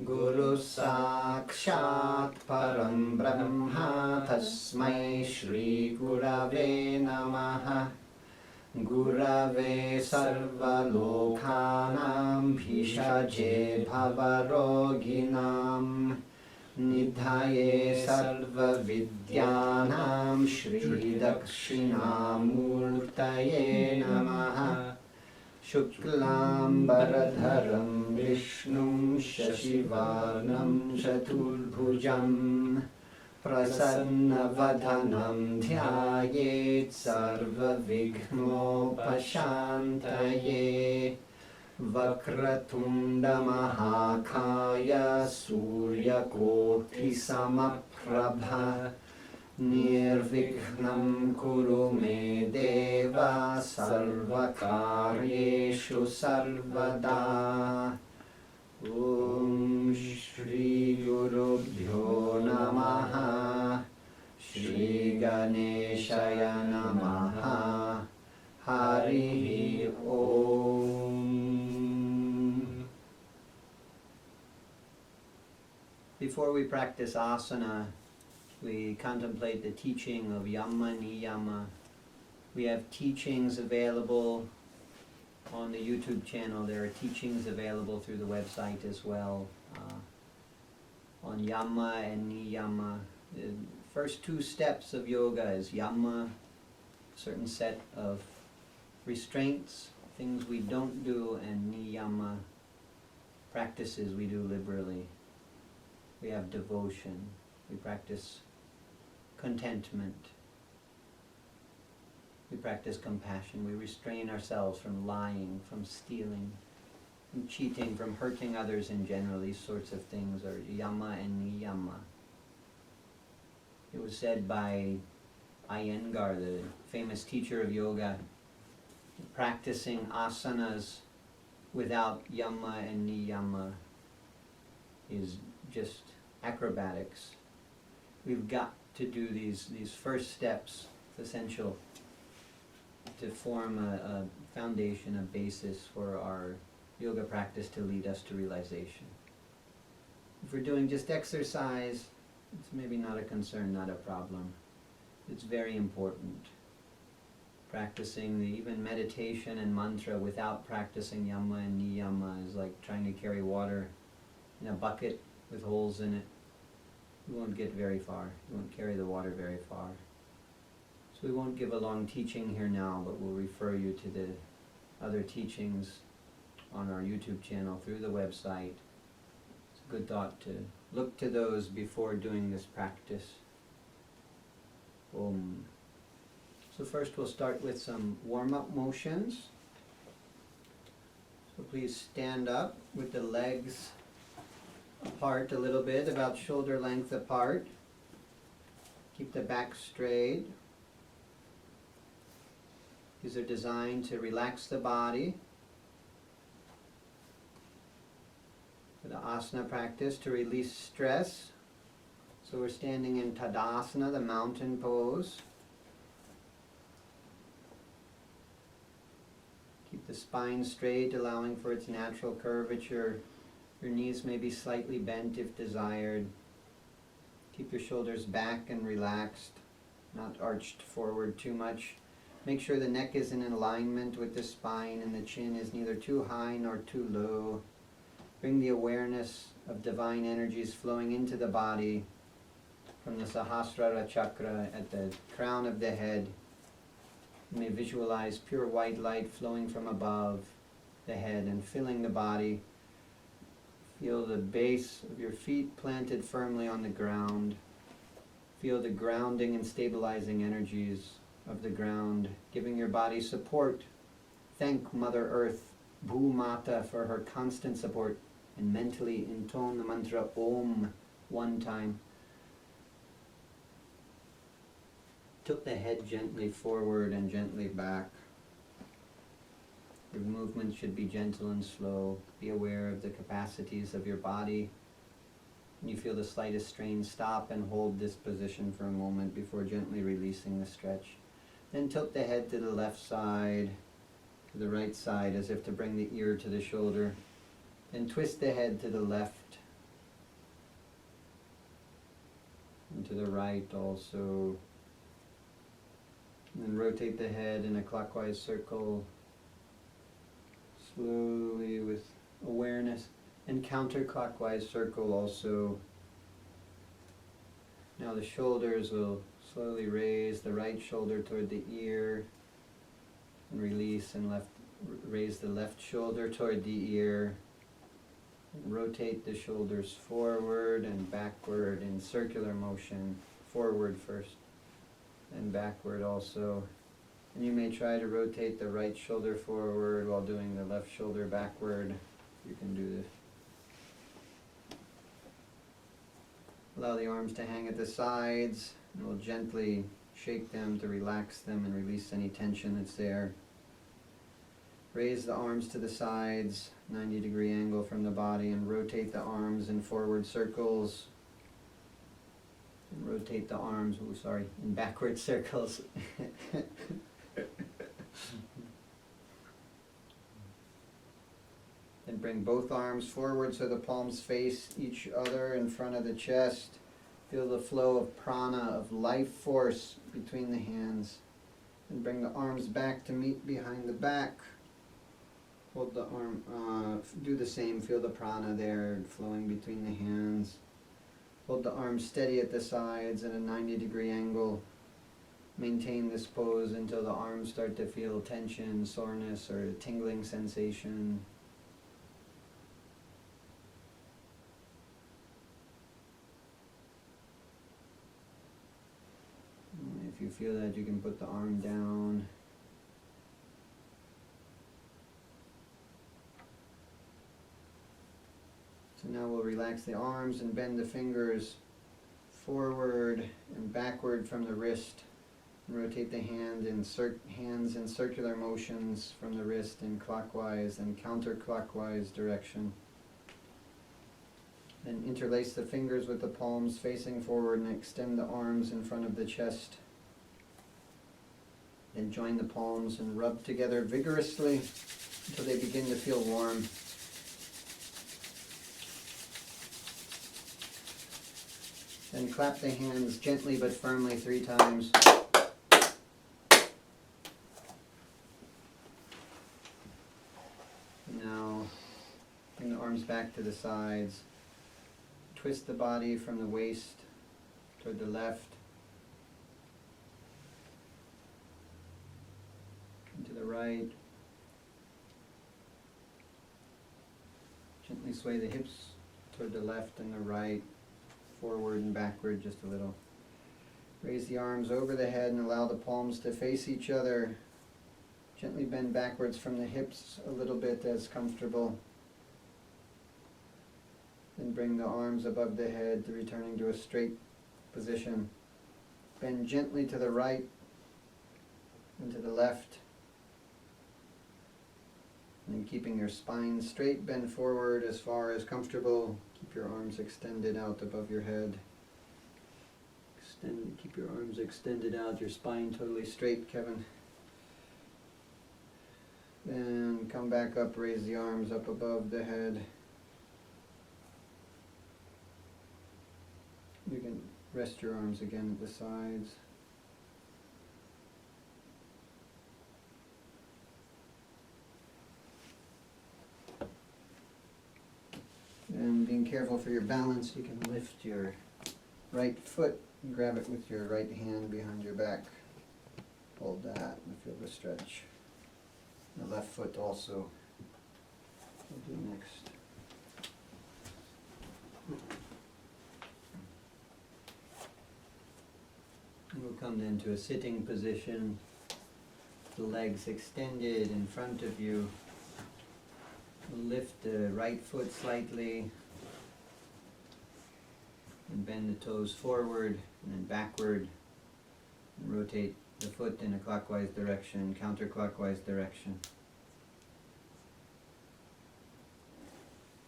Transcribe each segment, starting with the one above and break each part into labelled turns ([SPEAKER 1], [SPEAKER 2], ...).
[SPEAKER 1] Guru Sakshat Param Brahma Tasmai Shri Gurave Namaha. Gurave Sarva Lokhanam Bhishaje Bhavaroginam Nidhaye Sarva Vidyanam Shri Dakshinamurtaye Namaha. Shuklam Baradharam Vishnum Shashivarnam Chaturbhujam Prasannavadhanam Dhyayet Sarva Vighmopashantaye. Vakratunda Mahakaya Suryakoti Samaprabha Nirvikhnam Kuru Me Deva Sarvakaryeshu Sarvada. Om Shri Gurubhyo Namaha. Shri Ganeshaya Namaha. Harihi Om. Before we practice asana, we contemplate the teaching of Yama Niyama. We have teachings available on the YouTube channel. There are teachings available through the website as well on Yama and Niyama. The first two steps of yoga is Yama, a certain set of restraints, things we don't do, and Niyama, practices we do liberally. We have devotion. We practice contentment. We practice compassion. We restrain ourselves from lying, from stealing, from cheating, from hurting others in general. These sorts of things are Yama and Niyama. It was said by Iyengar, the famous teacher of yoga, practicing asanas without Yama and Niyama is just acrobatics. We've got to do these first steps. It's essential to form a foundation, a basis for our yoga practice to lead us to realization. If we're doing just exercise, it's maybe not a concern, not a problem. It's very important. Practicing even meditation and mantra without practicing Yama and Niyama is like trying to carry water in a bucket with holes in it. You won't get very far. You won't carry the water very far. So we won't give a long teaching here now, but we'll refer you to the other teachings on our YouTube channel through the website. It's a good thought to look to those before doing this practice. Om. So first we'll start with some warm-up motions. So please stand up with the legs apart a little bit, about shoulder length apart. Keep the back straight. These are designed to relax the body. For the asana practice, to release stress. So we're standing in Tadasana, the mountain pose. Keep the spine straight, allowing for its natural curvature. Your knees may be slightly bent if desired. Keep your shoulders back and relaxed, not arched forward too much. Make sure the neck is in alignment with the spine and the chin is neither too high nor too low. Bring the awareness of divine energies flowing into the body from the Sahasrara chakra at the crown of the head. You may visualize pure white light flowing from above the head and filling the body. Feel the base of your feet planted firmly on the ground. Feel the grounding and stabilizing energies of the ground, giving your body support. Thank Mother Earth, Soma Matha, for her constant support, and mentally intone the mantra Om one time. Tilt the head gently forward and gently back. Your movement should be gentle and slow. Be aware of the capacities of your body. When you feel the slightest strain, stop and hold this position for a moment before gently releasing the stretch. Then tilt the head to the left side, to the right side, as if to bring the ear to the shoulder. Then twist the head to the left and to the right also. And then rotate the head in a clockwise circle, slowly with awareness, and counterclockwise circle also. Now the shoulders will slowly raise, the right shoulder toward the ear, and release, and raise the left shoulder toward the ear. Rotate the shoulders forward and backward in circular motion, forward first, and backward also. And you may try to rotate the right shoulder forward while doing the left shoulder backward. You can do this. Allow the arms to hang at the sides, and we'll gently shake them to relax them and release any tension that's there. Raise the arms to the sides, 90-degree angle from the body, and rotate the arms in forward circles. And rotate the arms, in backward circles. Then bring both arms forward so the palms face each other in front of the chest. Feel the flow of prana, of life force between the hands. And bring the arms back to meet behind the back. Hold the arm, do the same, feel the prana there flowing between the hands. Hold the arms steady at the sides at a 90-degree angle. Maintain this pose until the arms start to feel tension, soreness, or a tingling sensation. And if you feel that, you can put the arm down. So now we'll relax the arms and bend the fingers forward and backward from the wrist. And rotate the hands in circular motions from the wrist in clockwise and counterclockwise direction. Then interlace the fingers with the palms facing forward and extend the arms in front of the chest. Then join the palms and rub together vigorously until they begin to feel warm. Then clap the hands gently but firmly 3 times. Now, bring the arms back to the sides. Twist the body from the waist toward the left and to the right. Gently sway the hips toward the left and the right. Forward and backward just a little. Raise the arms over the head and allow the palms to face each other. Gently bend backwards from the hips a little bit as comfortable. Then bring the arms above the head, returning to a straight position. Bend gently to the right and to the left. And keeping your spine straight, bend forward as far as comfortable. Keep your arms extended out above your head. Keep your arms extended out, your spine totally straight, Kevin. Then come back up, raise the arms up above the head. You can rest your arms again at the sides. And being careful for your balance, you can lift your right foot and grab it with your right hand behind your back. Hold that and feel the stretch. The left foot also. We'll do next. And we'll come then to a sitting position. The legs extended in front of you. Lift the right foot slightly and bend the toes forward and then backward and rotate the foot in a clockwise direction, counterclockwise direction.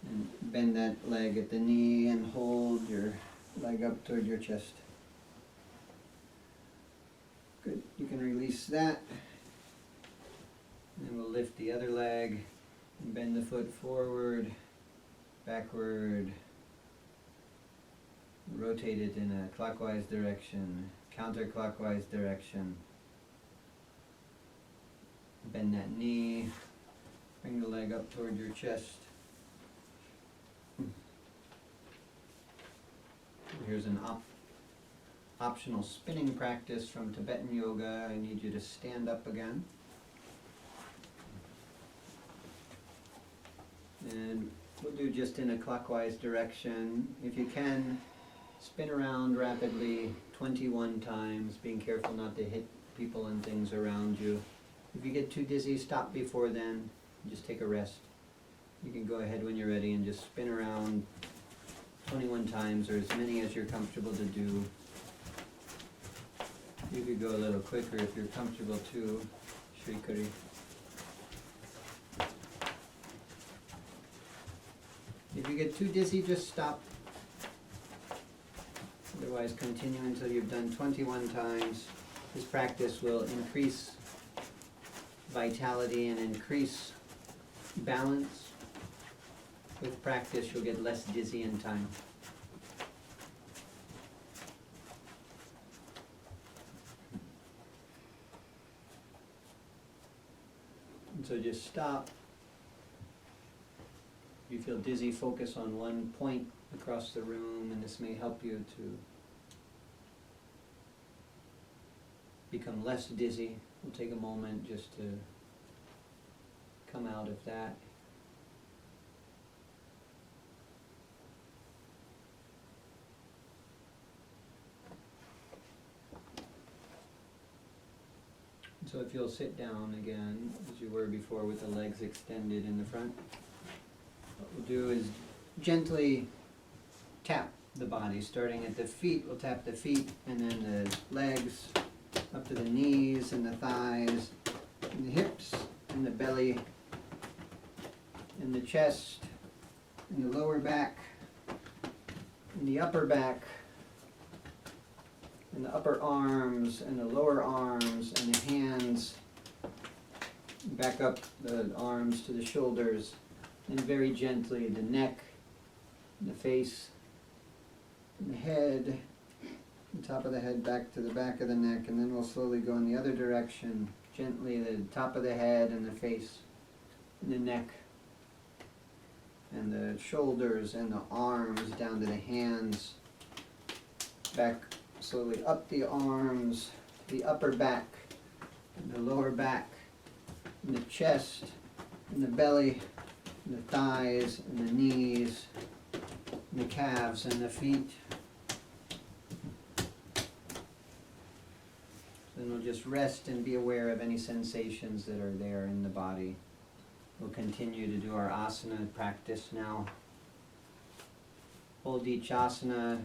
[SPEAKER 1] And bend that leg at the knee and hold your leg up toward your chest. Good. You can release that. And we'll lift the other leg. And bend the foot forward, backward, Rotate it in a clockwise direction, counterclockwise direction. Bend that knee, bring the leg up toward your chest. Here's an optional spinning practice from Tibetan yoga. I need you to stand up again. And we'll do just in a clockwise direction. If you can, spin around rapidly 21 times, being careful not to hit people and things around you. If you get too dizzy, stop before then. Just take a rest. You can go ahead when you're ready and just spin around 21 times, or as many as you're comfortable to do. You could go a little quicker if you're comfortable too. Shrikari. If you get too dizzy, just stop. Otherwise, continue until you've done 21 times. This practice will increase vitality and increase balance. With practice, you'll get less dizzy in time. And so just stop. If you feel dizzy, focus on one point across the room, and this may help you to become less dizzy. We'll take a moment just to come out of that. So if you'll sit down again, as you were before, with the legs extended in the front, what we'll do is gently tap the body, starting at the feet. We'll tap the feet, and then the legs, up to the knees and the thighs, and the hips, and the belly, and the chest, and the lower back, and the upper back, and the upper arms, and the lower arms, and the hands. Back up the arms to the shoulders, and very gently the neck, and the face, and the head, the top of the head back to the back of the neck, and then we'll slowly go in the other direction. Gently the top of the head and the face, and the neck, and the shoulders, and the arms down to the hands. Back slowly up the arms, the upper back, and the lower back, and the chest, and the belly, and the thighs, and the knees, and the calves, and the feet. Then we'll just rest and be aware of any sensations that are there in the body. We'll continue to do our asana practice now. Hold each asana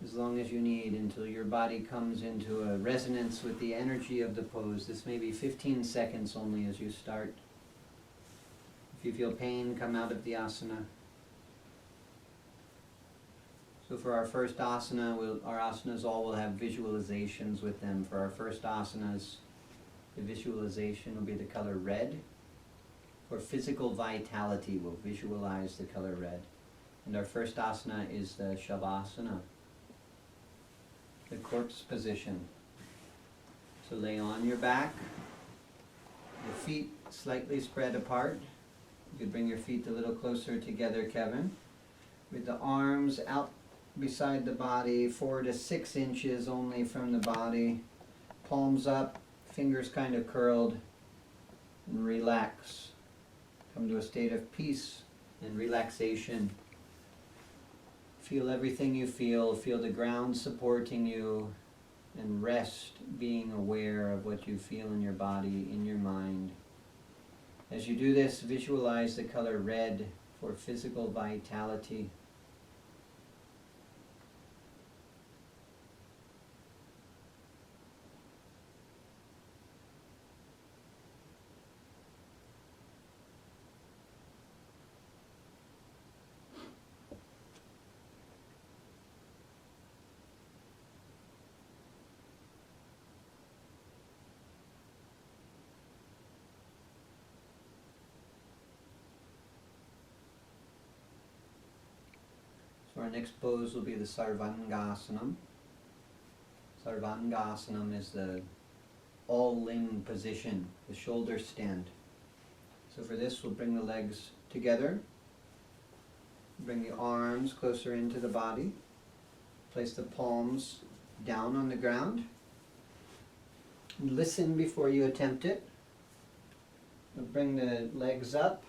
[SPEAKER 1] as long as you need until your body comes into a resonance with the energy of the pose. This may be 15 seconds only as you start. If you feel pain, come out of the asana. So for our first asana, our asanas all will have visualizations with them. For our first asanas, the visualization will be the color red. For physical vitality, we'll visualize the color red. And our first asana is the Shavasana, the corpse position. So lay on your back, your feet slightly spread apart. You could bring your feet a little closer together, Kevin. With the arms out beside the body, 4 to 6 inches only from the body. Palms up, fingers kind of curled, and relax. Come to a state of peace and relaxation. Feel everything you feel the ground supporting you, and rest, being aware of what you feel in your body, in your mind. As you do this, visualize the color red for physical vitality. So our next pose will be the Sarvangasanam. Sarvangasanam is the all-limb position, the shoulder stand. So for this, we'll bring the legs together, bring the arms closer into the body, place the palms down on the ground, and listen before you attempt it. We'll bring the legs up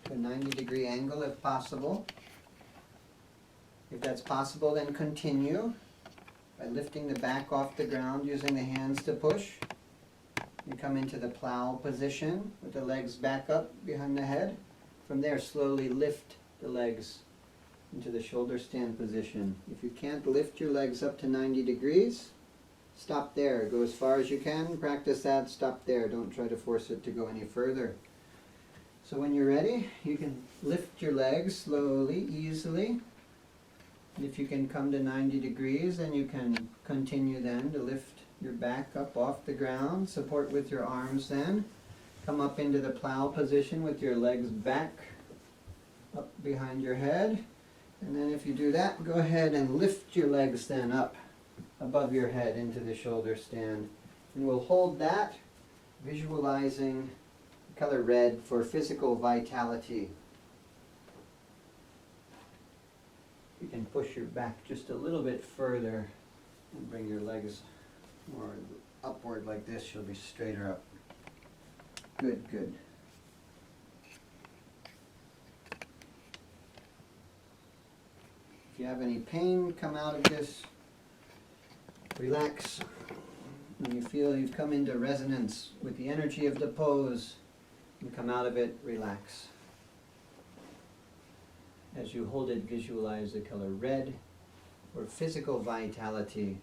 [SPEAKER 1] to a 90-degree angle if possible. If that's possible, then continue by lifting the back off the ground using the hands to push. You come into the plow position with the legs back up behind the head. From there, slowly lift the legs into the shoulder stand position. If you can't lift your legs up to 90 degrees, stop there. Go as far as you can. Practice that. Stop there. Don't try to force it to go any further. So when you're ready, you can lift your legs slowly, easily. And if you can come to 90 degrees, then you can continue then to lift your back up off the ground. Support with your arms then. Come up into the plow position with your legs back up behind your head. And then if you do that, go ahead and lift your legs then up above your head into the shoulder stand. And we'll hold that, visualizing the color red for physical vitality. You can push your back just a little bit further and bring your legs more upward like this. You'll be straighter up. Good, good. If you have any pain, come out of this. Relax. When you feel you've come into resonance with the energy of the pose, and come out of it, relax. As you hold it, visualize the color red or physical vitality.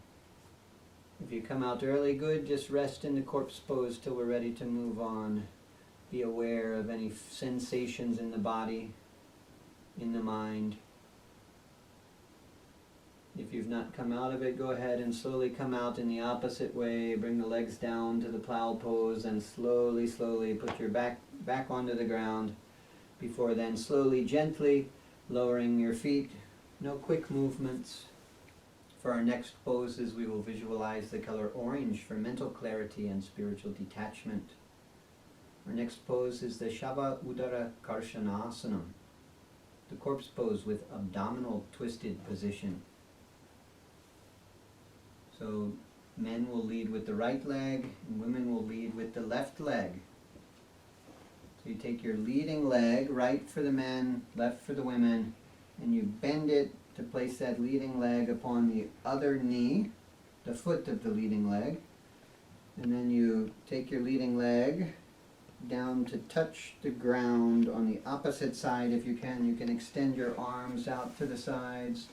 [SPEAKER 1] If you come out early, good. Just rest in the corpse pose till we're ready to move on. Be aware of any sensations in the body, in the mind. If you've not come out of it, go ahead and slowly come out in the opposite way. Bring the legs down to the plow pose and slowly, slowly put your back onto the ground. Before then, slowly, gently lowering your feet. No quick movements. For our next poses, we will visualize the color orange for mental clarity and spiritual detachment. Our next pose is the Shava Udara Karshanasanam, the corpse pose with abdominal twisted position. So men will lead with the right leg and women will lead with the left leg. So you take your leading leg, right for the men, left for the women, and you bend it to place that leading leg upon the other knee, the foot of the leading leg. And then you take your leading leg down to touch the ground on the opposite side if you can. You can extend your arms out to the sides.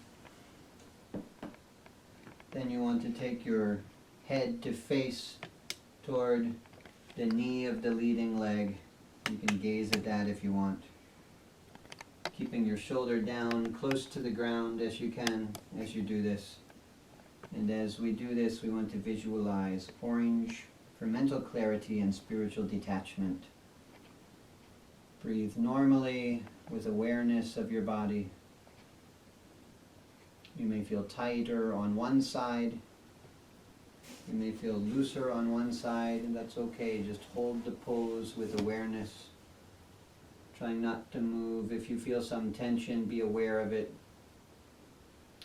[SPEAKER 1] Then you want to take your head to face toward the knee of the leading leg. You can gaze at that if you want. Keeping your shoulder down close to the ground as you can as you do this. And as we do this, we want to visualize orange for mental clarity and spiritual detachment. Breathe normally with awareness of your body. You may feel tighter on one side. You may feel looser on one side, and that's okay. Just hold the pose with awareness. Trying not to move. If you feel some tension, be aware of it.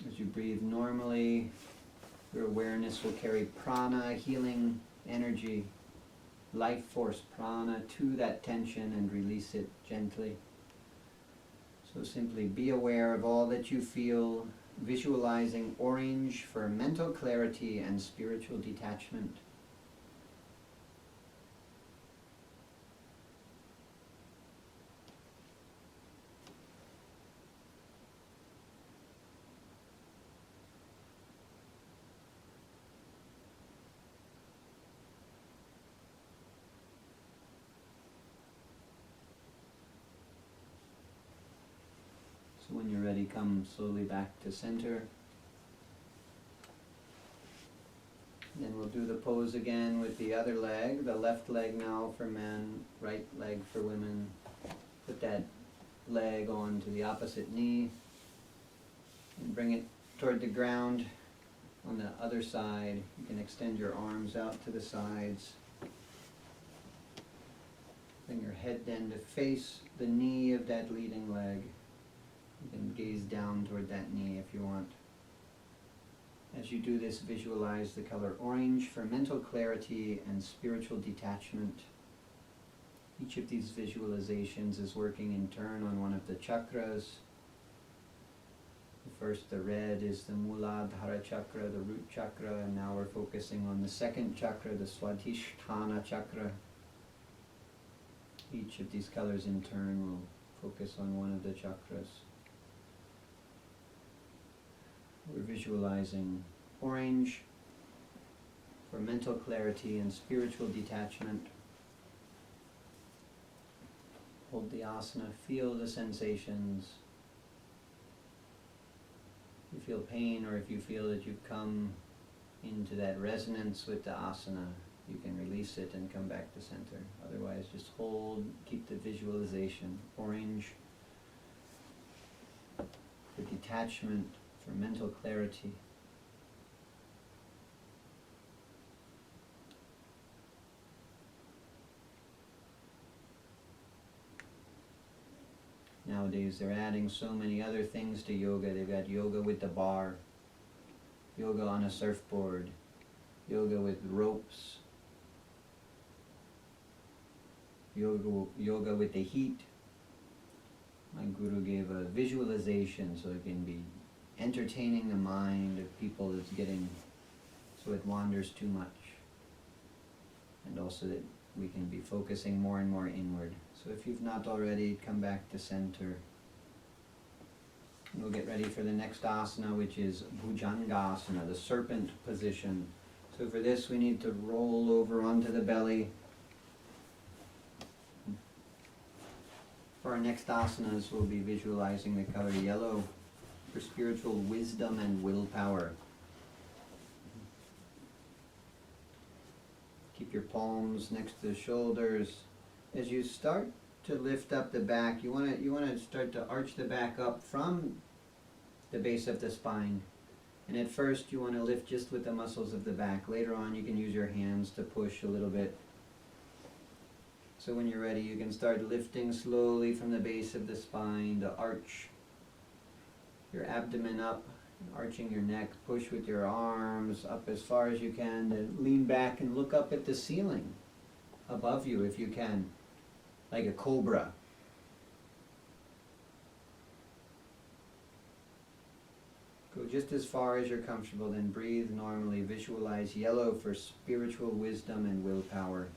[SPEAKER 1] As you breathe normally, your awareness will carry prana, healing energy, life force prana to that tension and release it gently. So simply be aware of all that you feel, visualizing orange for mental clarity and spiritual detachment. So when you're ready, come slowly back to center. Then we'll do the pose again with the other leg, the left leg now for men, right leg for women. Put that leg onto the opposite knee. And bring it toward the ground. On the other side, you can extend your arms out to the sides. Bring your head then to face the knee of that leading leg. You can gaze down toward that knee if you want. As you do this, visualize the color orange for mental clarity and spiritual detachment. Each of these visualizations is working in turn on one of the chakras. The first, the red, is the Muladhara chakra, the root chakra, and now we're focusing on the second chakra, the Swadhisthana chakra. Each of these colors in turn will focus on one of the chakras. We're visualizing orange for mental clarity and spiritual detachment. Hold the asana, feel the sensations. If you feel pain, or if you feel that you've come into that resonance with the asana, you can release it and come back to center. Otherwise, just hold, keep the visualization. Orange for detachment, for mental clarity. Nowadays they're adding so many other things to yoga. They've got yoga with the bar, yoga on a surfboard, yoga with ropes, yoga with the heat. My guru gave a visualization so it can be entertaining the mind of people that's getting, so it wanders too much. And also that we can be focusing more and more inward. So if you've not already, come back to center. And we'll get ready for the next asana, which is Bhujangasana, the serpent position. So for this we need to roll over onto the belly. For our next asanas, we'll be visualizing the color yellow for spiritual wisdom and willpower. Keep your palms next to the shoulders. As you start to lift up the back, you want to start to arch the back up from the base of the spine. And at first you want to lift just with the muscles of the back. Later on you can use your hands to push a little bit. So when you're ready, you can start lifting slowly from the base of the spine to arch your abdomen up, arching your neck. Push with your arms up as far as you can, then lean back and look up at the ceiling above you if you can, like a cobra. Go just as far as you're comfortable, then breathe normally. Visualize yellow for spiritual wisdom and willpower.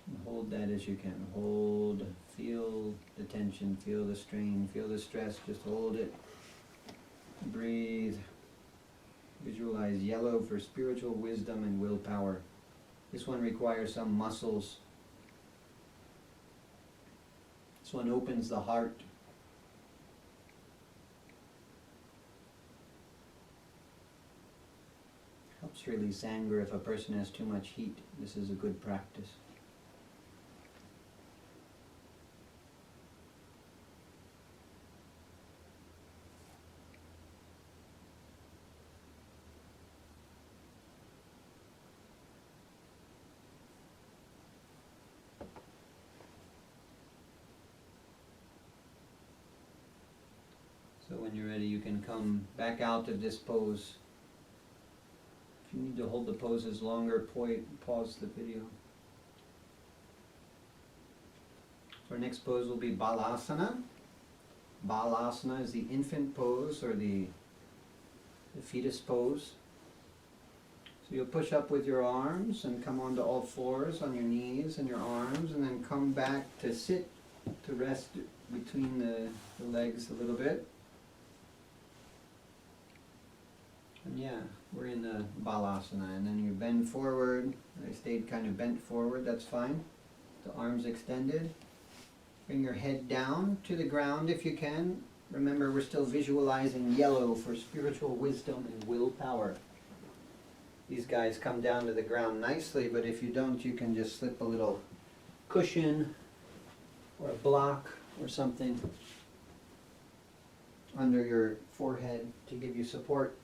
[SPEAKER 1] And hold that as you can. Hold, feel the tension, feel the strain, feel the stress, just hold it. Breathe. Visualize yellow for spiritual wisdom and willpower. This one requires some muscles. This one opens the heart. Helps release anger if a person has too much heat. This is a good practice. So when you're ready, you can come back out of this pose. If you need to hold the poses longer, pause the video. So our next pose will be Balasana. Balasana is the infant pose, or the fetus pose. So you'll push up with your arms and come onto all fours on your knees and your arms, and then come back to sit, to rest between the legs a little bit. And yeah, we're in the Balasana, and then you bend forward. I stayed kind of bent forward, that's fine. The arms extended. Bring your head down to the ground if you can. Remember, we're still visualizing yellow for spiritual wisdom and willpower. These guys come down to the ground nicely, but if you don't, you can just slip a little cushion or a block or something under your forehead to give you support.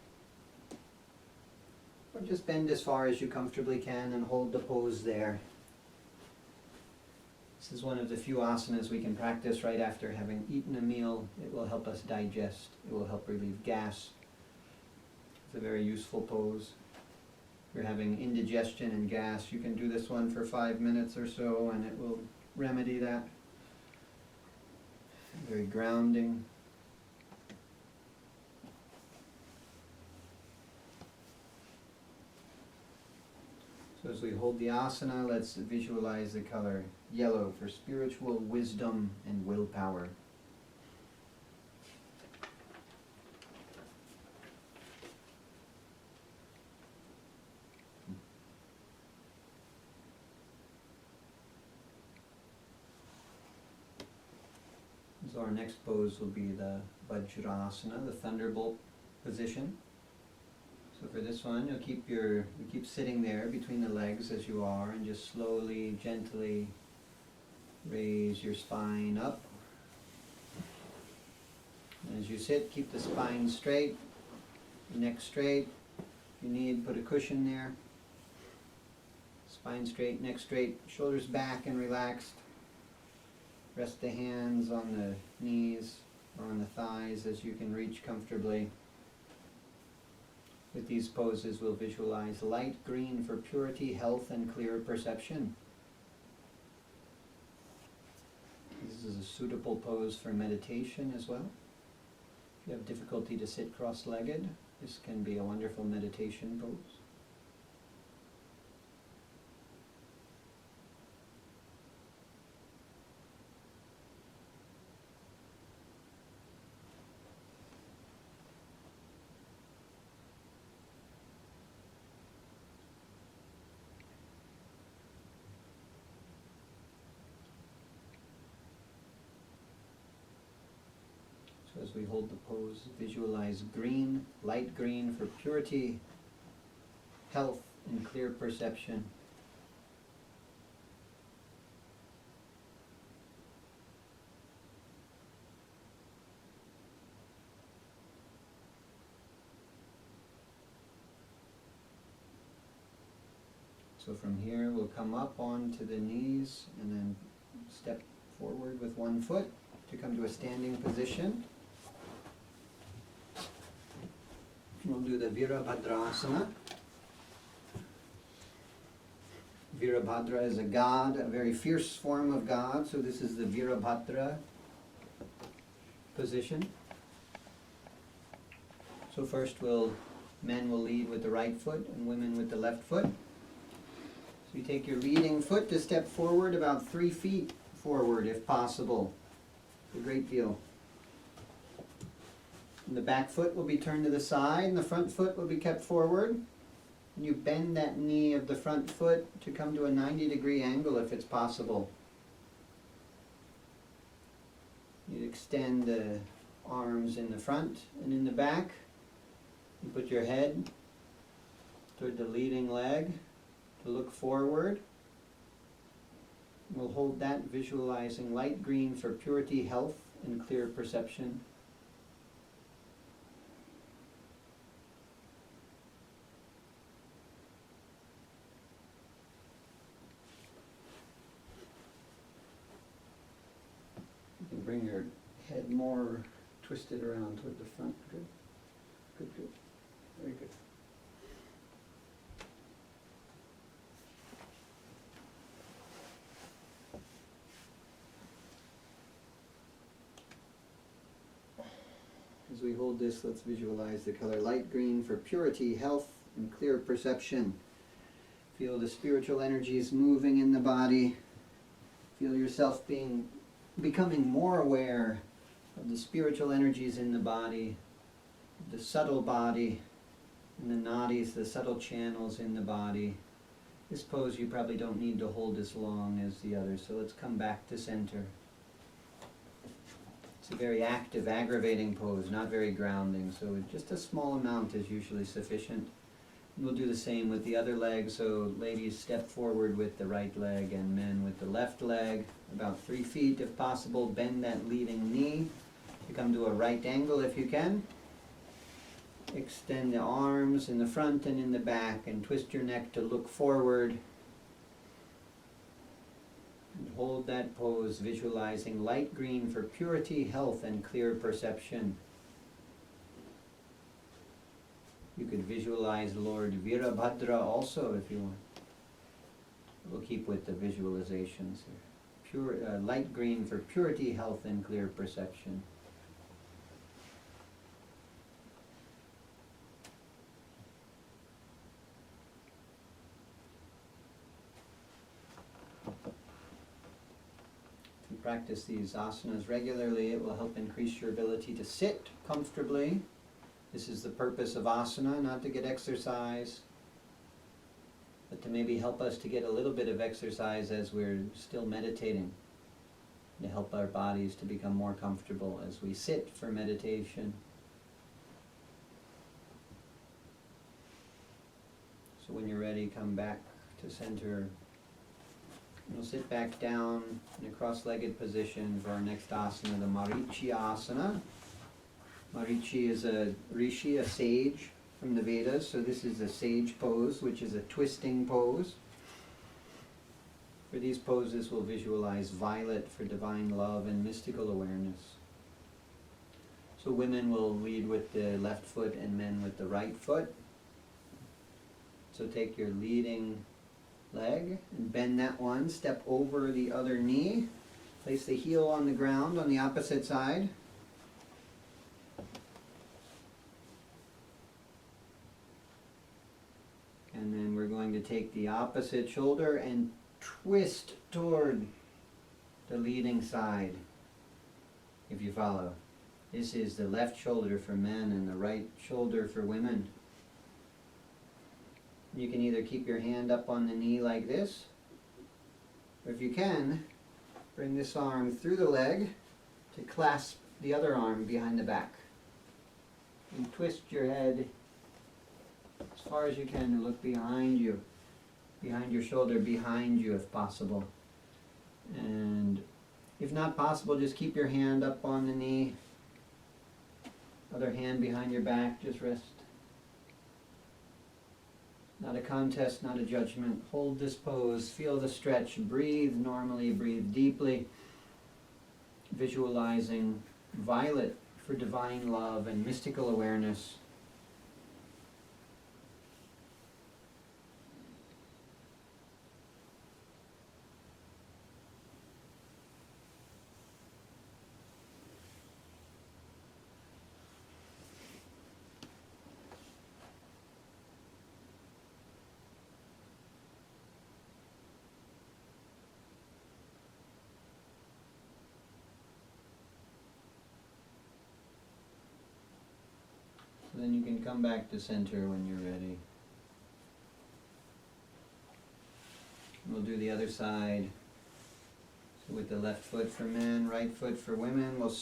[SPEAKER 1] Or just bend as far as you comfortably can and hold the pose there. This is one of the few asanas we can practice right after having eaten a meal. It will help us digest. It will help relieve gas. It's a very useful pose. If you're having indigestion and gas, you can do this one for 5 minutes or so and it will remedy that. Very grounding. So as we hold the asana, let's visualize the color yellow for spiritual wisdom and willpower. So our next pose will be the Vajrasana, the thunderbolt position. So for this one, you keep sitting there between the legs as you are, and just slowly, gently raise your spine up. And as you sit, keep the spine straight, neck straight. If you need, put a cushion there. Spine straight, neck straight, shoulders back and relaxed. Rest the hands on the knees or on the thighs as you can reach comfortably. With these poses, we'll visualize light green for purity, health, and clear perception. This is a suitable pose for meditation as well. If you have difficulty to sit cross-legged, this can be a wonderful meditation pose. So as we hold the pose, visualize green, light green for purity, health, and clear perception. So from here we'll come up onto the knees and then step forward with one foot to come to a standing position. We'll do the Virabhadrasana. Virabhadra is a god, a very fierce form of God, so this is the Virabhadra position. So first men will lead with the right foot and women with the left foot. So you take your leading foot to step forward about 3 feet forward if possible. A great deal. And the back foot will be turned to the side and the front foot will be kept forward. And you bend that knee of the front foot to come to a 90-degree angle if it's possible. You extend the arms in the front and in the back. You put your head toward the leading leg to look forward. We'll hold that, visualizing light green for purity, health, and clear perception. You can bring your head more twisted around toward the front. Good. Good, good. Very good. As we hold this, let's visualize the color light green for purity, health, and clear perception. Feel the spiritual energies moving in the body. Feel yourself becoming more aware of the spiritual energies in the body, the subtle body, and the nadis, the subtle channels in the body. This pose you probably don't need to hold as long as the others, so let's come back to center. It's a very active, aggravating pose, not very grounding, so just a small amount is usually sufficient. We'll do the same with the other leg. So ladies, step forward with the right leg and men with the left leg. About 3 feet if possible. Bend that leading knee to come to a right angle if you can. Extend the arms in the front and in the back and twist your neck to look forward. And hold that pose, visualizing light green for purity, health, and clear perception. You could visualize Lord Virabhadra also if you want. We'll keep with the visualizations here. Light green for purity, health, and clear perception. If you practice these asanas regularly, it will help increase your ability to sit comfortably. This is the purpose of asana, not to get exercise, but to maybe help us to get a little bit of exercise as we're still meditating, to help our bodies to become more comfortable as we sit for meditation. So when you're ready, come back to center. We'll sit back down in a cross-legged position for our next asana, the Marichi asana. Marichi is a rishi, a sage from the Vedas, so this is a sage pose, which is a twisting pose. For these poses, we'll visualize violet for divine love and mystical awareness. So women will lead with the left foot and men with the right foot. So take your leading leg and bend that one, step over the other knee, place the heel on the ground on the opposite side. And then we're going to take the opposite shoulder and twist toward the leading side, if you follow. This is the left shoulder for men and the right shoulder for women. You can either keep your hand up on the knee like this, or if you can, bring this arm through the leg to clasp the other arm behind the back. And twist your head as far as you can to look behind you, behind your shoulder, behind you if possible. And if not possible, just keep your hand up on the knee, other hand behind your back, just rest. Not a contest, not a judgment. Hold this pose, feel the stretch, breathe normally, breathe deeply, visualizing violet for divine love and mystical awareness. Then you can come back to center when you're ready. We'll do the other side. So with the left foot for men, right foot for women, we'll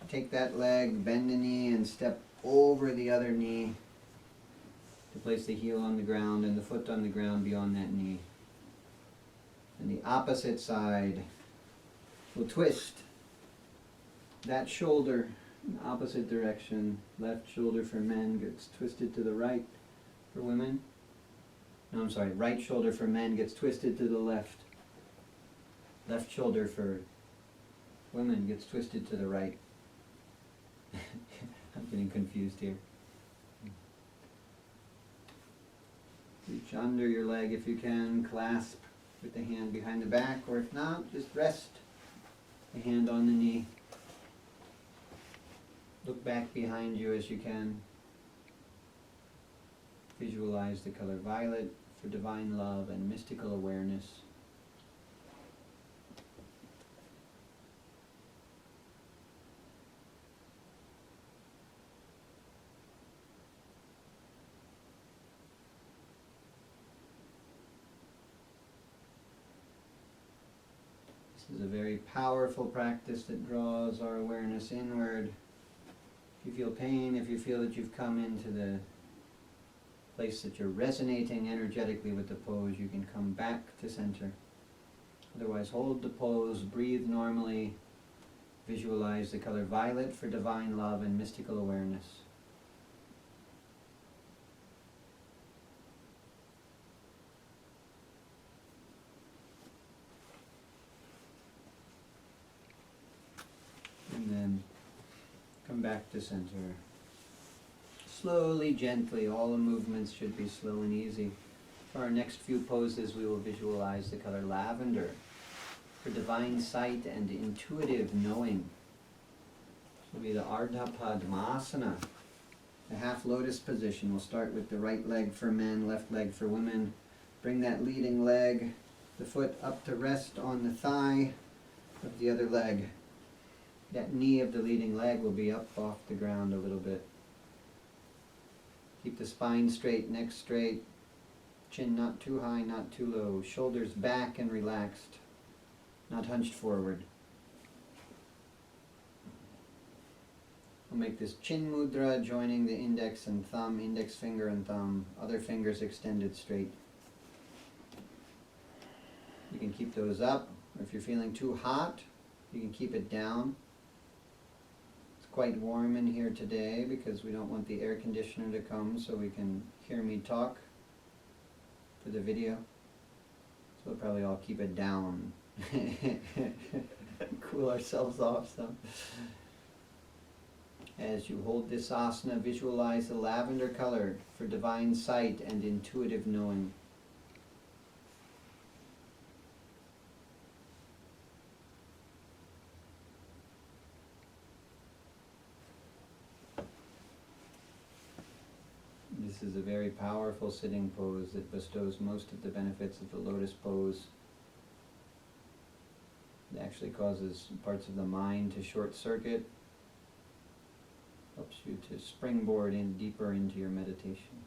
[SPEAKER 1] take that leg, bend the knee, and step over the other knee to place the heel on the ground and the foot on the ground beyond that knee. And the opposite side, we'll twist that shoulder in the opposite direction. Left shoulder for men gets twisted to the right for women. No, I'm sorry, right shoulder for men gets twisted to the left. Left shoulder for women gets twisted to the right. I'm getting confused here. Reach under your leg if you can, clasp with the hand behind the back, or if not, just rest the hand on the knee. Look back behind you as you can. Visualize the color violet for divine love and mystical awareness. This is a very powerful practice that draws our awareness inward. If you feel pain, if you feel that you've come into the place that you're resonating energetically with the pose, you can come back to center. Otherwise, hold the pose, breathe normally, visualize the color violet for divine love and mystical awareness. And then come back to center. Slowly, gently, all the movements should be slow and easy. For our next few poses, we will visualize the color lavender for divine sight and intuitive knowing. This will be the Ardha Padmasana, the half lotus position. We'll start with the right leg for men, left leg for women. Bring that leading leg, the foot up to rest on the thigh of the other leg. That knee of the leading leg will be up off the ground a little bit. Keep the spine straight, neck straight, chin not too high, not too low, shoulders back and relaxed, not hunched forward. We'll make this chin mudra, joining the index and thumb, index finger and thumb, other fingers extended straight. You can keep those up, or if you're feeling too hot, you can keep it down. Quite warm in here today because we don't want the air conditioner to come so we can hear me talk for the video. So we'll probably all keep it down. Cool ourselves off some. As you hold this asana, visualize the lavender color for divine sight and intuitive knowing. This is a very powerful sitting pose that bestows most of the benefits of the lotus pose. It actually causes parts of the mind to short circuit, helps you to springboard in deeper into your meditation.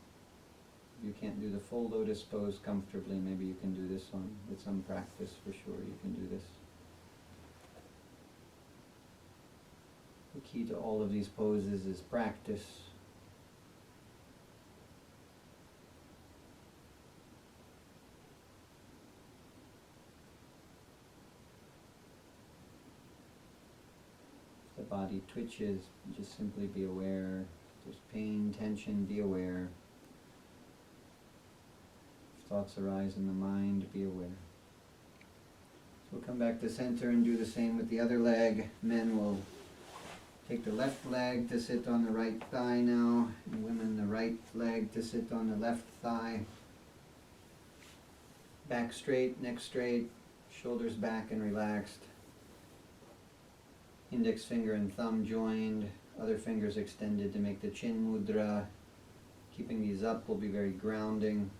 [SPEAKER 1] If you can't do the full lotus pose comfortably, maybe you can do this one with some practice. For sure you can do this. The key to all of these poses is practice. The body twitches, just simply be aware. If there's pain, tension, be aware. If thoughts arise in the mind, be aware. So we'll come back to center and do the same with the other leg. Men will take the left leg to sit on the right thigh now, and women the right leg to sit on the left thigh. Back straight, neck straight, shoulders back and relaxed. Index finger and thumb joined, other fingers extended to make the chin mudra. Keeping these up will be very grounding.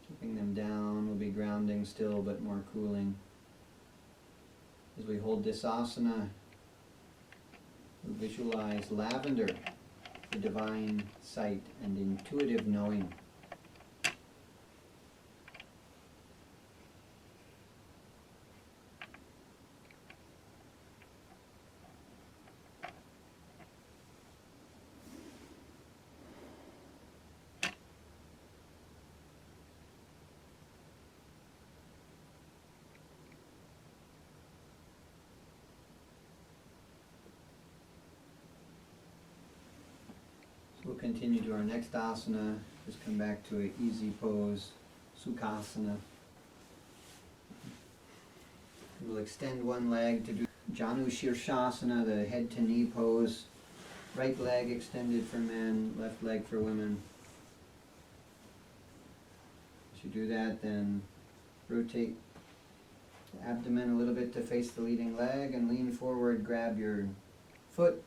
[SPEAKER 1] Keeping them down will be grounding still, but more cooling. As we hold this asana, we visualize lavender, the divine sight and intuitive knowing. We'll continue to our next asana. Just come back to an easy pose, Sukhasana. We'll extend one leg to do Janu Shirshasana, the head to knee pose. Right leg extended for men, left leg for women. As you do that, then rotate the abdomen a little bit to face the leading leg and lean forward, grab your foot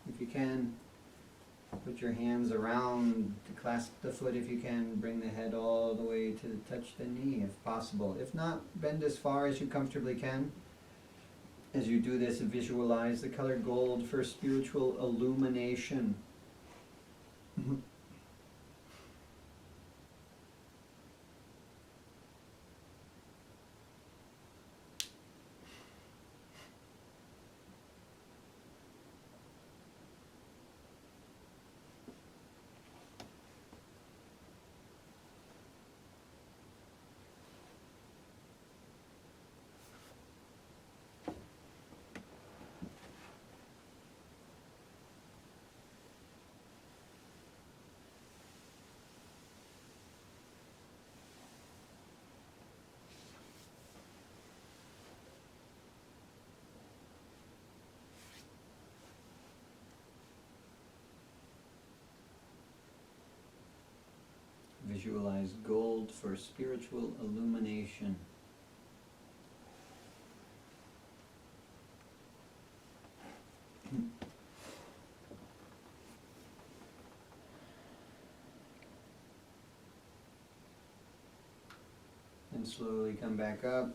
[SPEAKER 1] if you can. Put your hands around to clasp the foot if you can. Bring the head all the way to touch the knee if possible. If not, bend as far as you comfortably can. As you do this, visualize the color gold for spiritual illumination. Visualize gold for spiritual illumination. And slowly come back up.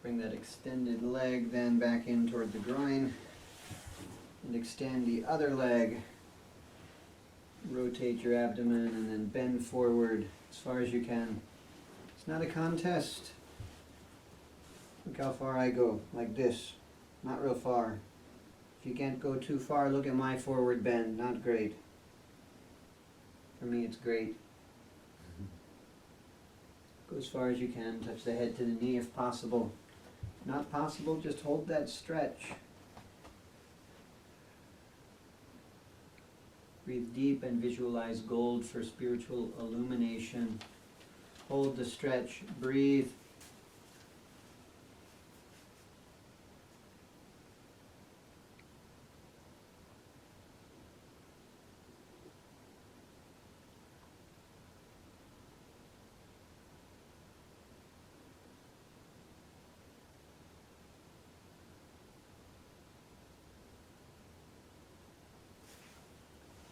[SPEAKER 1] Bring that extended leg then back in toward the groin. And extend the other leg. Rotate your abdomen and then bend forward as far as you can. It's not a contest. Look how far I go, like this. Not real far. If you can't go too far, look at my forward bend. Not great. For me, it's great. Go as far as you can. Touch the head to the knee if possible. Not possible, just hold that stretch. Breathe deep and visualize gold for spiritual illumination. Hold the stretch. Breathe.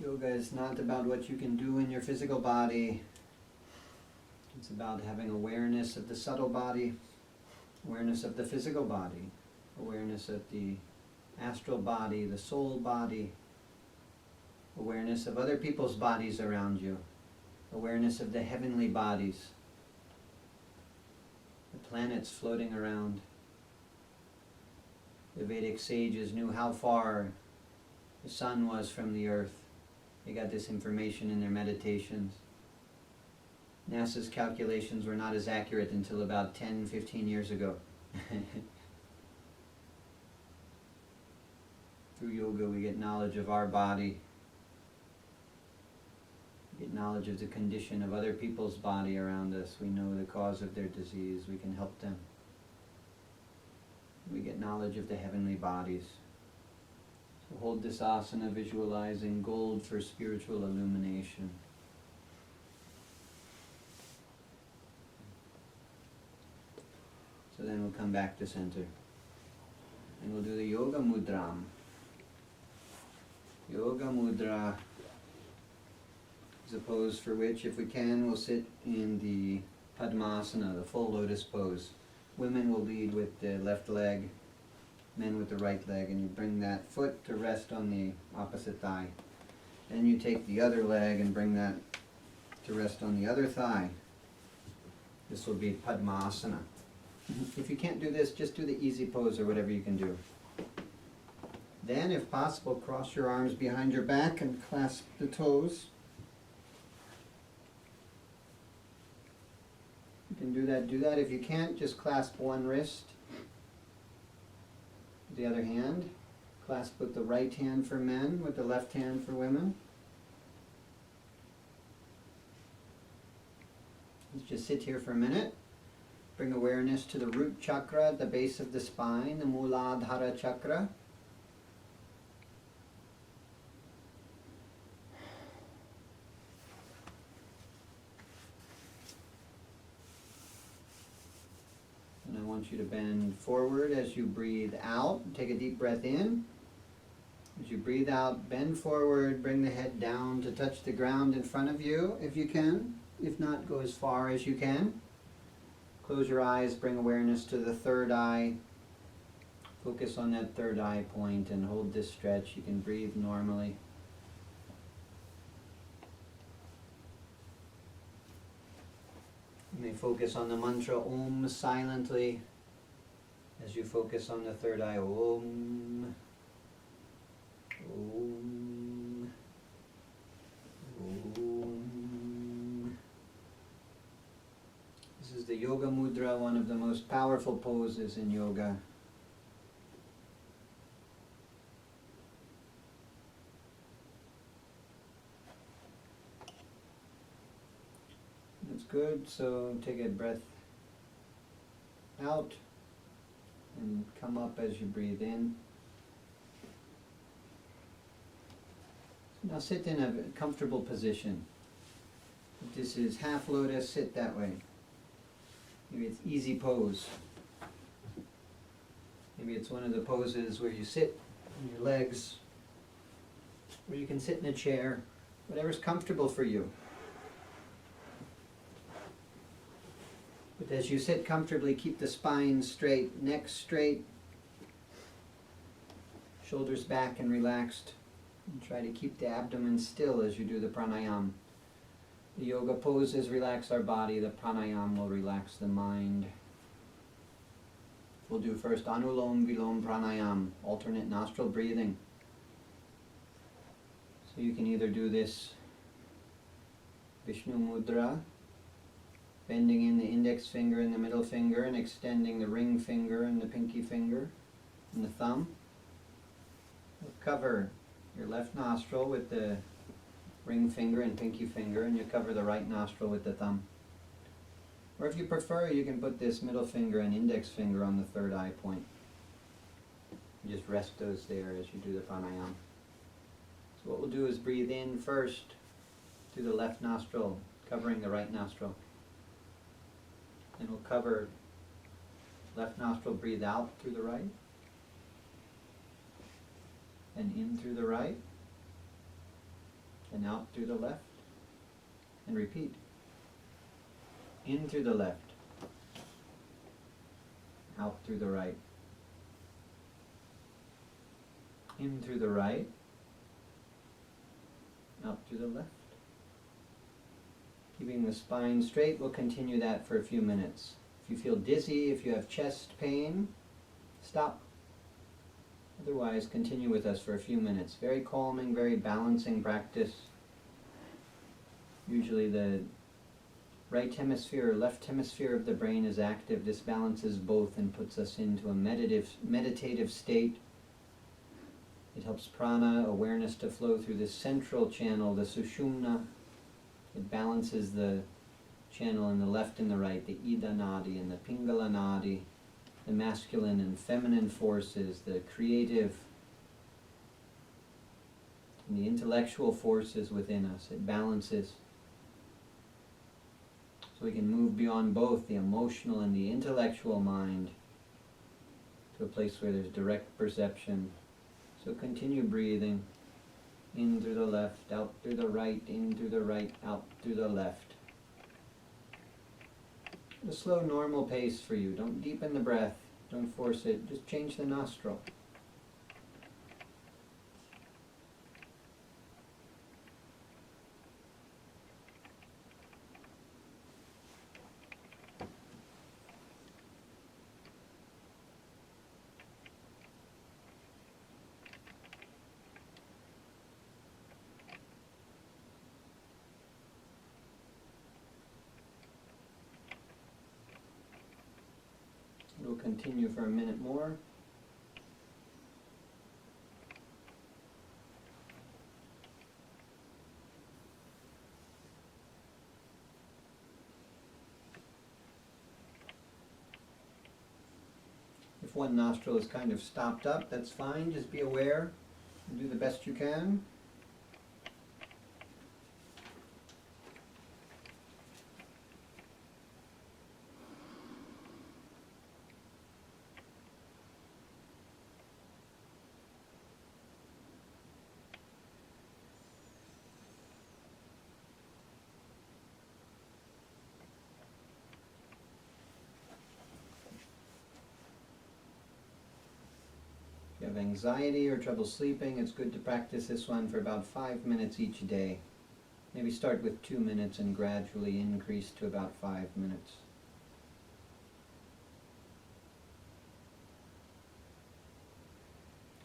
[SPEAKER 1] Yoga is not about what you can do in your physical body. It's about having awareness of the subtle body, awareness of the physical body, awareness of the astral body, the soul body, awareness of other people's bodies around you, awareness of the heavenly bodies, the planets floating around. The Vedic sages knew how far the sun was from the earth. They got this information in their meditations. NASA's calculations were not as accurate until about 10, 15 years ago. Through yoga we get knowledge of our body. We get knowledge of the condition of other people's body around us. We know the cause of their disease. We can help them. We get knowledge of the heavenly bodies. So hold this asana, visualizing gold for spiritual illumination. So then we'll come back to center. And we'll do the Yoga Mudra. Yoga Mudra is a pose for which, if we can, we'll sit in the Padmasana, the full lotus pose. Women will lead with the left leg, men with the right leg, and you bring that foot to rest on the opposite thigh. Then you take the other leg and bring that to rest on the other thigh. This will be Padmasana. If you can't do this, just do the easy pose or whatever you can do. Then, if possible, cross your arms behind your back and clasp the toes. You can do that. If you can't, just clasp one wrist. The other hand, clasp with the right hand for men, with the left hand for women. Let's just sit here for a minute. Bring awareness to the root chakra at the base of the spine, the Muladhara chakra. And I want you to bend forward as you breathe out. Take a deep breath in. As you breathe out, bend forward, bring the head down to touch the ground in front of you if you can. If not, go as far as you can. Close your eyes, bring awareness to the third eye. Focus on that third eye point and hold this stretch. You can breathe normally. You may focus on the mantra Om silently as you focus on the third eye. Om. Om. Om. This is the Yoga Mudra, one of the most powerful poses in yoga. That's good, so take a breath out and come up as you breathe in. Now sit in a comfortable position. If this is half lotus, sit that way. Maybe it's easy pose. Maybe it's one of the poses where you sit on your legs, or you can sit in a chair, whatever's comfortable for you. But as you sit comfortably, keep the spine straight, neck straight, shoulders back and relaxed. And try to keep the abdomen still as you do the pranayama. The yoga poses relax our body, the pranayama will relax the mind. We'll do first Anulom Vilom Pranayama, alternate nostril breathing. So you can either do this Vishnu mudra, bending in the index finger and the middle finger and extending the ring finger and the pinky finger and the thumb. You'll cover your left nostril with the ring finger and pinky finger, and you cover the right nostril with the thumb. Or if you prefer, you can put this middle finger and index finger on the third eye point. And just rest those there as you do the pranayama. So what we'll do is breathe in first through the left nostril, covering the right nostril. And we'll cover left nostril, breathe out through the right, and in through the right, and out through the left, and repeat. In through the left, out through the right, in through the right, out through the left. Keeping the spine straight, we'll continue that for a few minutes. If you feel dizzy, if you have chest pain, stop. Otherwise, continue with us for a few minutes. Very calming, very balancing practice. Usually the right hemisphere or left hemisphere of the brain is active. This balances both and puts us into a meditative state. It helps prana, awareness, to flow through the central channel, the sushumna. It balances the channel in the left and the right, the Ida Nadi and the Pingala Nadi, the masculine and feminine forces, the creative and the intellectual forces within us. It balances. So we can move beyond both the emotional and the intellectual mind to a place where there's direct perception. So continue breathing. In through the left, out through the right, in through the right, out through the left. A slow, normal pace for you. Don't deepen the breath. Don't force it. Just change the nostril. We'll continue for a minute more. If one nostril is kind of stopped up, that's fine. Just be aware and do the best you can. If you have anxiety or trouble sleeping, it's good to practice this one for about 5 minutes each day. Maybe start with 2 minutes and gradually increase to about 5 minutes.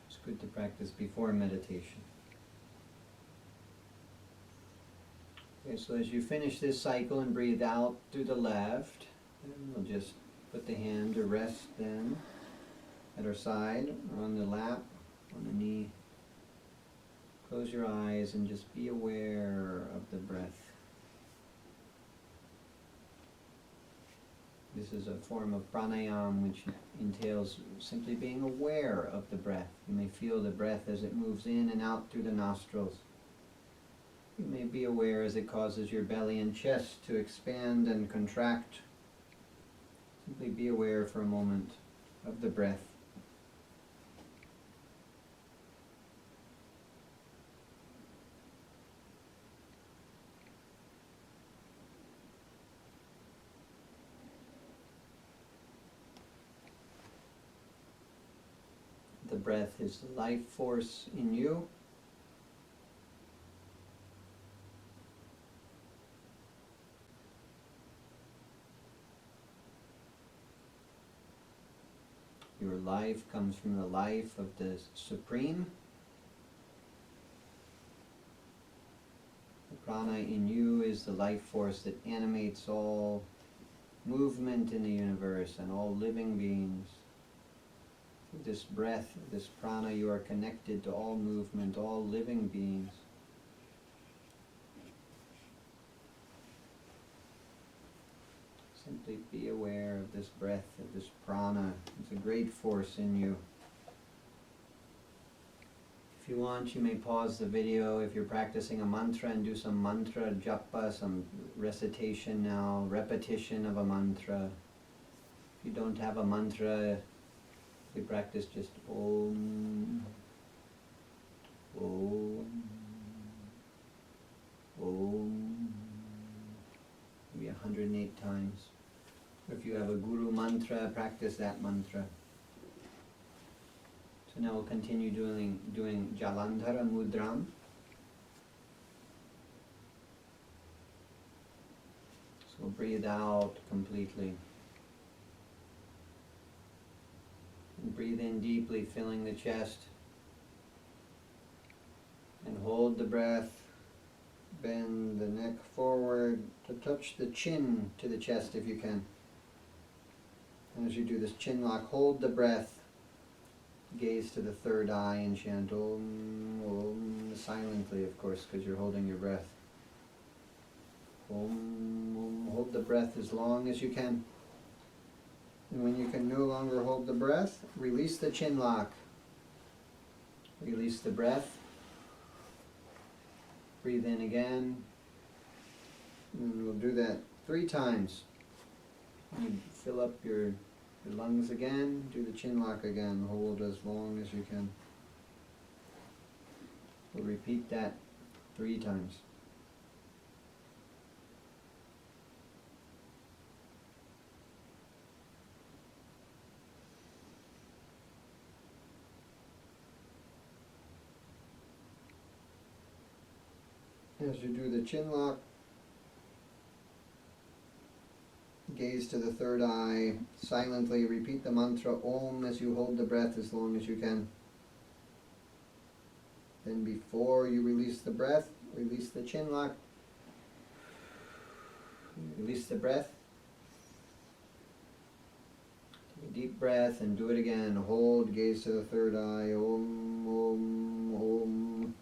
[SPEAKER 1] It's good to practice before meditation. Okay, so as you finish this cycle and breathe out through the left, and we'll just put the hand to rest then at our side, or on the lap, on the knee. Close your eyes and just be aware of the breath. This is a form of pranayama which entails simply being aware of the breath. You may feel the breath as it moves in and out through the nostrils. You may be aware as it causes your belly and chest to expand and contract. Simply be aware for a moment of the breath. The breath is the life force in you. Your life comes from the life of the Supreme. The prana in you is the life force that animates all movement in the universe and all living beings. Through this breath, this prana, you are connected to all movement, all living beings. Simply be aware of this breath, of this prana. It's a great force in you. If you want, you may pause the video if you're practicing a mantra and do some mantra japa, some recitation now, repetition of a mantra. If you don't have a mantra, you practice just Om, Om, Om, maybe 108 times. If you have a guru mantra, practice that mantra. So now we'll continue doing Jalandhara Mudram. So breathe out completely. And breathe in deeply, filling the chest. And hold the breath. Bend the neck forward to touch the chin to the chest if you can. And as you do this chin lock, hold the breath. Gaze to the third eye and chant Om, Om, silently of course, because you're holding your breath. Om, Om, hold the breath as long as you can. And when you can no longer hold the breath, release the chin lock. Release the breath. Breathe in again. And we'll do that 3 times. You fill up your lungs again, do the chin lock again, hold as long as you can. We'll repeat that 3 times. As you do the chin lock, gaze to the third eye, silently repeat the mantra Om as you hold the breath as long as you can. Then before you release the breath, release the chin lock. Release the breath. Take a deep breath and do it again. Hold, gaze to the third eye. Om, Om, Om.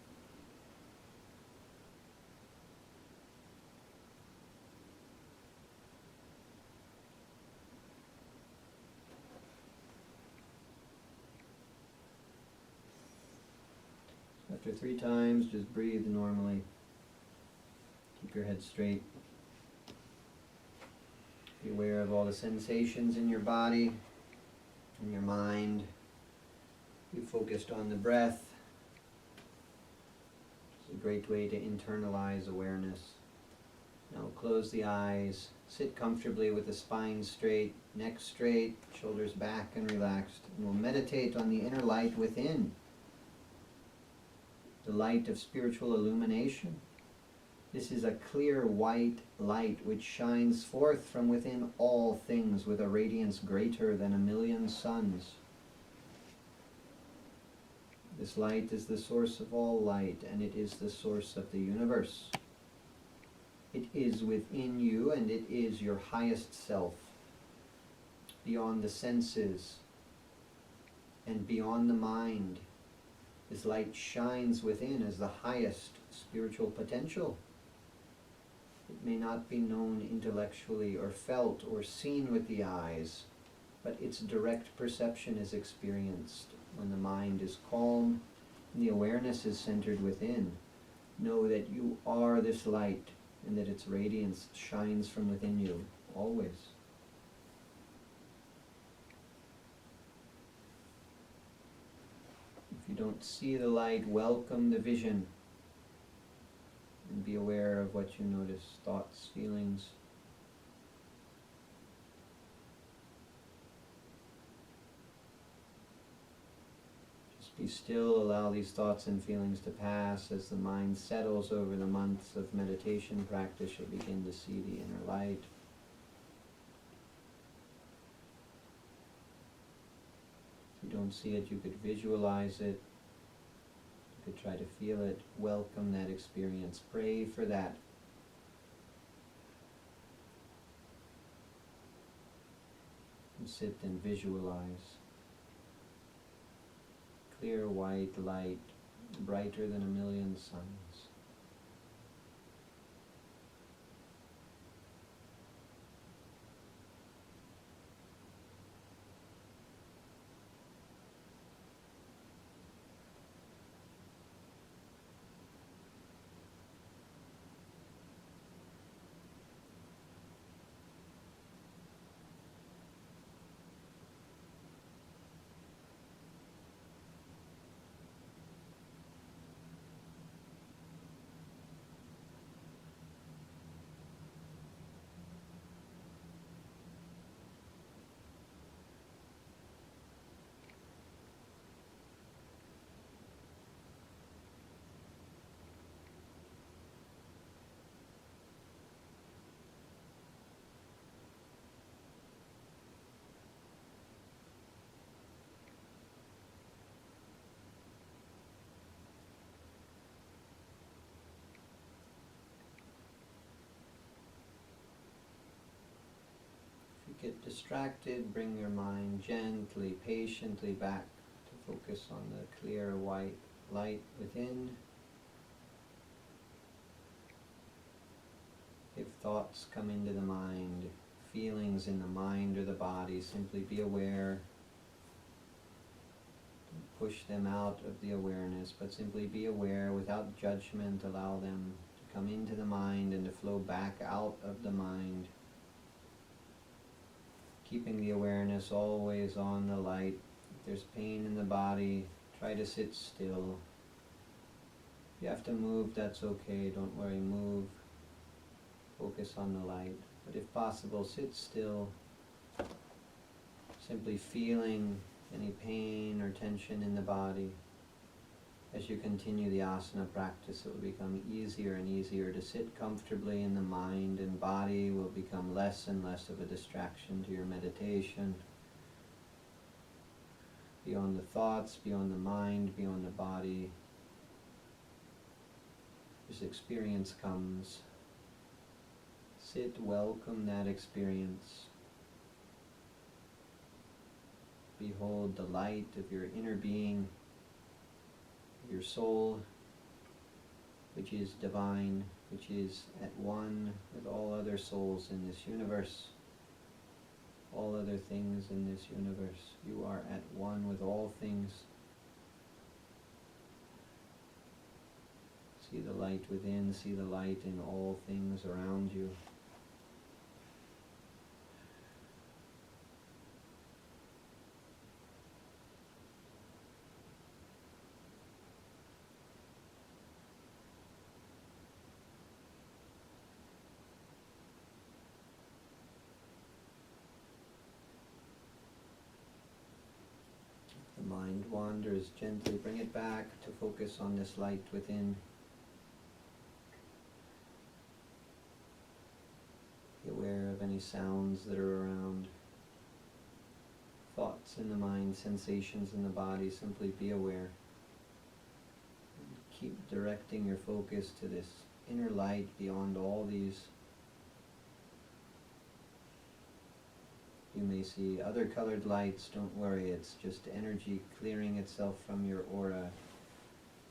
[SPEAKER 1] After 3 times, just breathe normally. Keep your head straight. Be aware of all the sensations in your body, in your mind. Be focused on the breath. It's a great way to internalize awareness. Now close the eyes. Sit comfortably with the spine straight, neck straight, shoulders back and relaxed. And we'll meditate on the inner light within. The light of spiritual illumination. This is a clear white light which shines forth from within all things with a radiance greater than 1,000,000 suns. This light is the source of all light, and it is the source of the universe. It is within you, and it is your highest self, beyond the senses and beyond the mind. This light shines within as the highest spiritual potential. It may not be known intellectually or felt or seen with the eyes, but its direct perception is experienced when the mind is calm and the awareness is centered within. Know that you are this light and that its radiance shines from within you, always. If you don't see the light, welcome the vision and be aware of what you notice, thoughts, feelings. Be still, allow these thoughts and feelings to pass. As the mind settles over the months of meditation practice, you'll begin to see the inner light. If you don't see it, you could visualize it. You could try to feel it. Welcome that experience. Pray for that. And sit and visualize. Clear white light, brighter than a million suns. Get distracted, bring your mind gently, patiently back to focus on the clear white light within. If thoughts come into the mind, feelings in the mind or the body, simply be aware. Don't push them out of the awareness, but simply be aware without judgment. Allow them to come into the mind and to flow back out of the mind. Keeping the awareness always on the light. If there's pain in the body, try to sit still. If you have to move, that's okay. Don't worry, move. Focus on the light. But if possible, sit still. Simply feeling any pain or tension in the body. As you continue the asana practice, it will become easier and easier to sit comfortably, and the mind and body will become less and less of a distraction to your meditation. Beyond the thoughts, beyond the mind, beyond the body, this experience comes. Sit, welcome that experience. Behold the light of your inner being, your soul, which is divine, which is at one with all other souls in this universe, all other things in this universe. You are at one with all things. See the light within, see the light in all things around you. Mind wanders, gently bring it back to focus on this light within. Be aware of any sounds that are around. Thoughts in the mind, sensations in the body, simply be aware. And keep directing your focus to this inner light beyond all these. You may see other colored lights, don't worry, it's just energy clearing itself from your aura.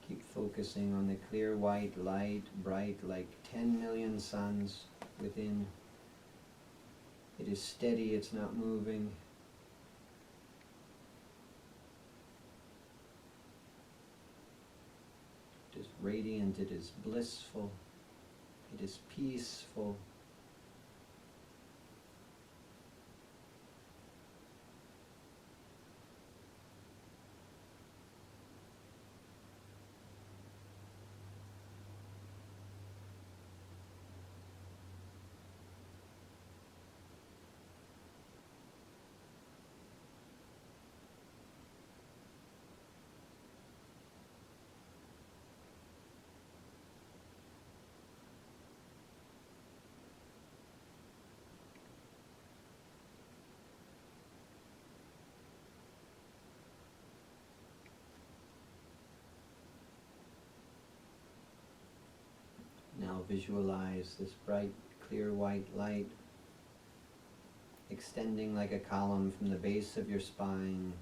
[SPEAKER 1] Keep focusing on the clear white light, bright like 10 million suns within. It is steady, it's not moving. Just radiant, it is blissful, it is peaceful. Now visualize this bright, clear white light extending like a column from the base of your spine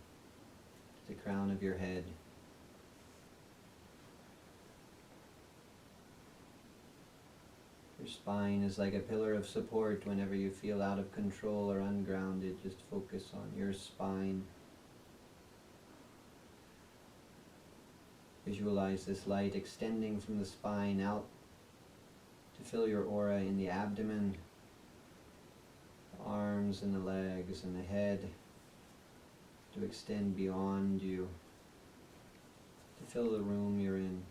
[SPEAKER 1] to the crown of your head. Your spine is like a pillar of support. Whenever you feel out of control or ungrounded, just focus on your spine. Visualize this light extending from the spine out to fill your aura in the abdomen, the arms and the legs and the head, to extend beyond you, to fill the room you're in,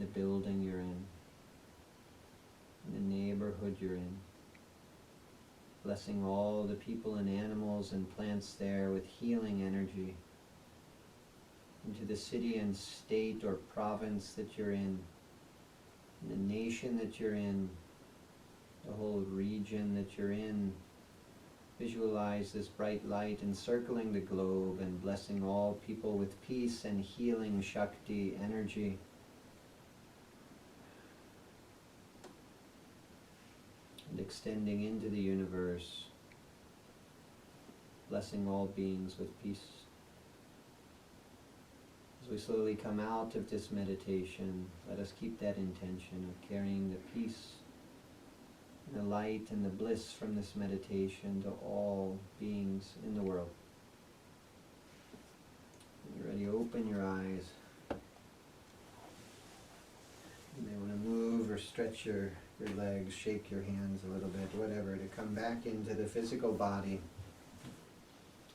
[SPEAKER 1] the building you're in, the neighborhood you're in, blessing all the people and animals and plants there with healing energy, into the city and state or province that you're in, the nation that you're in, the whole region that you're in. Visualize this bright light encircling the globe and blessing all people with peace and healing Shakti energy. And extending into the universe, blessing all beings with peace. As we slowly come out of this meditation, let us keep that intention of carrying the peace and the light and the bliss from this meditation to all beings in the world. When you're ready, open your eyes. You may want to move or stretch your legs, shake your hands a little bit, whatever, to come back into the physical body.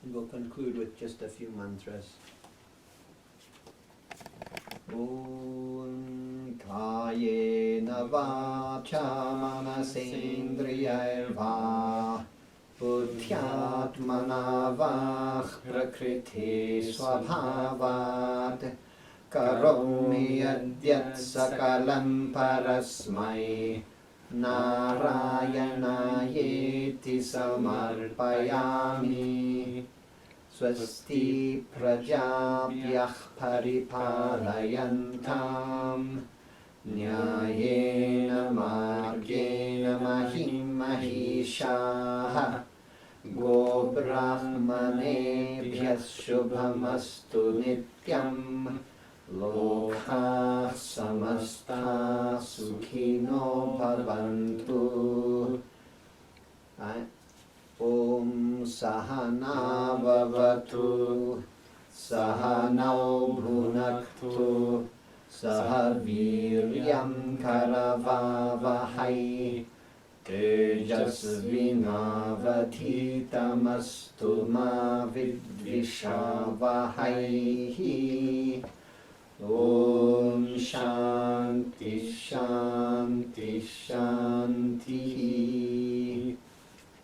[SPEAKER 1] And we'll conclude with just a few mantras. Om Kayena Vacha Manasendriyarva Buddhyatmana Vah Prakriti Swabhavat Karomi Yadyat Sakalam Parasmai Narayanayeti Samarpayami Swasti Prajabhyah Paripalayantam Nyayena Margena Mahimahishaha Go Brahmanebhyas Shubhamastu Nityam Lokha Samasta Sukhino Bhavantu. Om Sahana Vavatu Sahanau Bhunaktu Sahaviryam Karavavahai Tejasvinavadhitamastu ma vidvishavahai. Om Shanti Shanti Shanti.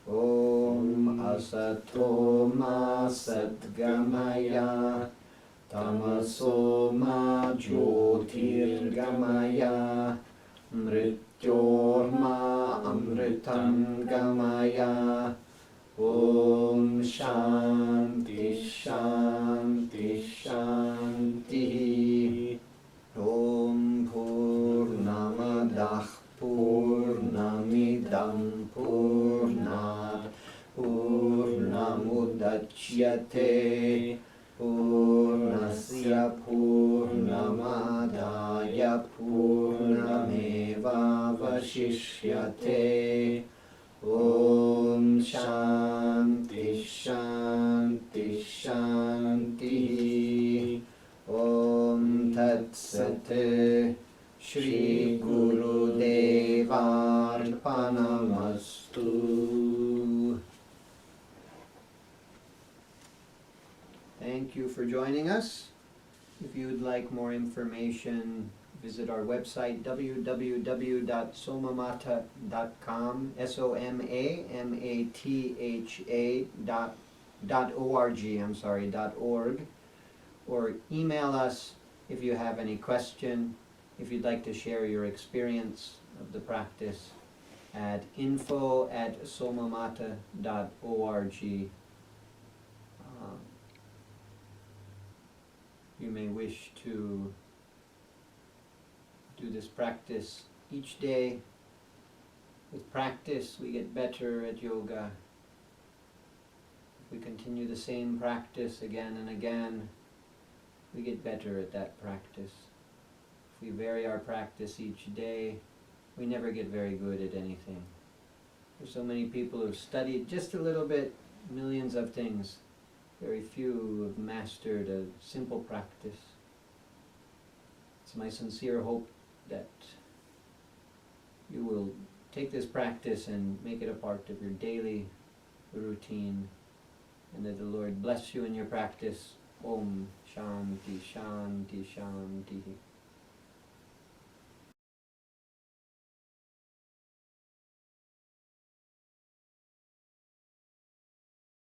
[SPEAKER 1] Om Asato Ma Sadgamaya Tamaso Ma Jyotirgamaya Mrityorma Amritam Gamaya. Om Shanti Shanti Shanti. Om Purnamadah Purnamidam Purnat Purnamudachyate Purnasya Purnamadaya Purnameva Vashishyate. Om Shanti Shanti Shanti. Om Tat Sat. Shri Guru Devarpanamastu. Thank you for joining us. If you'd like more information, visit our website www.somamatha.com, somamatha.org, or email us if you have any question, if you'd like to share your experience of the practice, at info@somamatha.org. You may wish to do this practice each day. With practice, we get better at yoga. If we continue the same practice again and again, we get better at that practice. If we vary our practice each day, we never get very good at anything. There's so many people who've studied just a little bit, millions of things. Very few have mastered a simple practice. It's my sincere hope that you will take this practice and make it a part of your daily routine, and that the Lord bless you in your practice. Om Shanti Shanti Shanti.